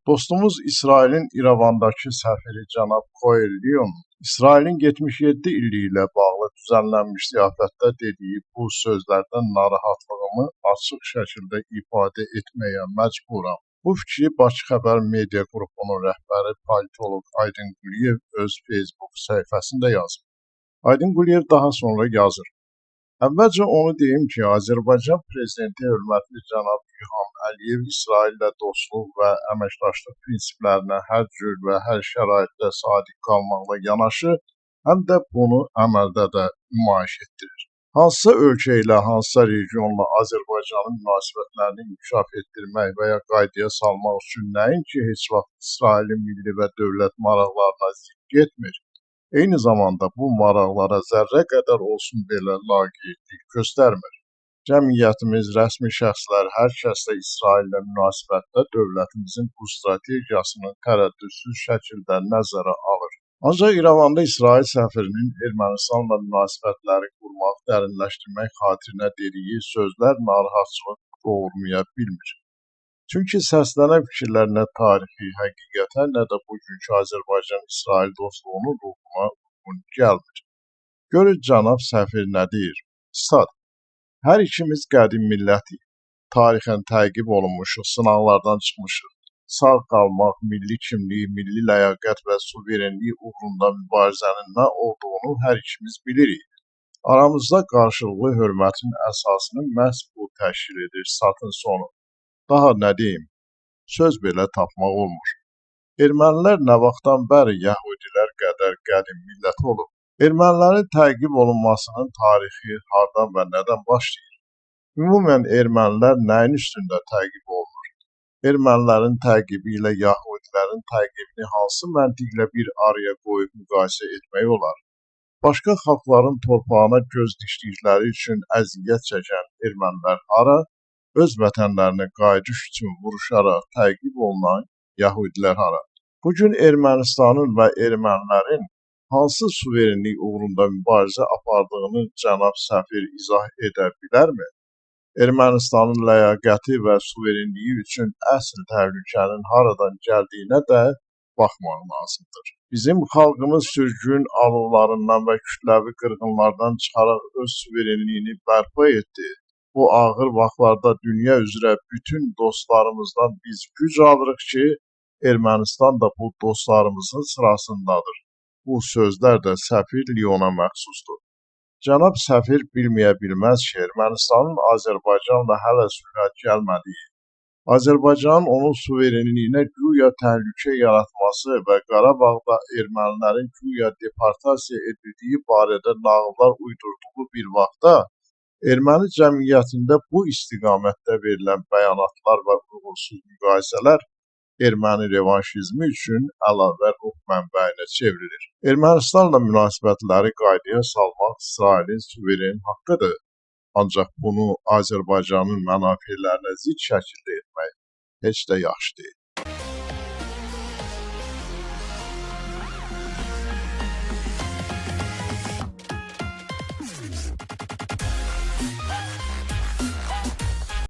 Dostumuz İsrailin İrəvandakı səfiri cənab Koel Lion, İsrailin 77 illiyi ilə bağlı düzənlənmiş ziyafətdə dediyi bu sözlərdən narahatlığımı açıq şəkildə ifadə etməyə məcburam. Bu fikri Bakı Xəbər Media qrupunun rəhbəri politoloq Aydın Quliyev öz Facebook səhifəsində yazıb. Aydın Quliyev daha sonra yazır. Əvvəlcə onu deyim ki, Azərbaycan Prezidenti hörmətli cənab İlham Əliyev İsraillə dostluq və əməkdaşlıq prinsiplərinə hər cür və hər şəraitdə sadiq qalmaqla yanaşı, həm də bunu əməldə də nümayiş etdirir. Hansısa ölkə ilə, hansısa regionla Azərbaycanın münasibətlərini inkişaf etdirmək və ya qaydaya salmaq üçün nəinki heç vaxt İsrailin milli və dövlət maraqlarına zidd getmir, eyni zamanda bu maraqlara zərrə qədər olsun belə laqeydlik göstərmir. Cəmiyyətimiz, rəsmi şəxslər, hər kəslə İsraillə münasibətdə dövlətimizin bu strategiyasını tərəddüdsüz şəkildə nəzərə alır. Ancaq İrəvanda İsrail səfirinin Ermənistanla münasibətləri qurmaq, dərinləşdirmək xatirinə dediyi sözlər narahatçılıq doğurmaya bilmir. Çünki səslənən fikirlər nə tarixi həqiqətə, nə də bugünkü Azərbaycan-İsrail dostluğunun ruhuna uyğun gəlmir. Görün cənab səfir nə deyir? Stat. Hər ikimiz qədim millətik. Tarixən təqib olunmuşuq, sınaqlardan çıxmışıq. Sağ qalmaq, milli kimlik, milli ləyaqət və suverenlik uğrunda mübarizənin nə olduğunu hər ikimiz bilirik. Aramızda qarşılıqlı hörmətin əsasını məhz bu təşkil edir, statın sonu. Daha nə deyim? Söz belə tapmaq olmur. Ermənilər nə vaxtdan bəri yəhudilər qədər qədim millət olub? Ermənilərin təqib olunmasının tarixi hardan və nədən başlayır? Ümumən ermənilər nəyin üstündə təqib olunur? Ermənilərin təqibi ilə yəhudilərin təqibini hansı məntiqlə bir araya qoyub müqayisə etmək olar? Başqa xalqların torpağına göz dikdikləri üçün əziyyət çəkən ermənilər hara? Öz vətənlərinə qayıdış üçün vuruşaraq təqib olunan yəhudilər hara? Bugün Ermənistanın və ermənilərin hansı suverenlik uğrunda mübarizə apardığını cənab səfir izah edə bilərmi? Ermənistanın ləyaqəti və suverenliyi üçün əsl təhlükənin haradan gəldiyinə də baxmaq lazımdır. Bizim xalqımız sürgün alovlarından və kütləvi qırğınlardan çıxaraq öz suverenliyini bərpa etdi. Bu ağır vaxtlarda dünya üzrə bütün dostlarımızdan biz güc alırıq ki, Ermənistan da bu dostlarımızın sırasındadır. Bu sözlər də səfir Liona məxsusdur. Cənab səfir bilməyə bilməz ki, Ermənistanın Azərbaycanla hələ sülhə gəlmədiyi, Azərbaycanın onun suverenliyinə güya təhlükə yaratması və Qarabağda ermənilərin güya deportasiya edildiyi barədə nağıllar uydurduğu bir vaxtda, erməni cəmiyyətində bu istiqamətdə verilən bəyanatlar və uğursuz müqayisələr erməni revanşizmi üçün əlavə ruh mənbəyinə çevrilir. Ermənistanla münasibətləri qaydaya salmaq İsrailin suveren haqqıdır. Ancaq bunu Azərbaycanın mənafelərinə zidd şəkildə etmək heç də yaxşı deyil.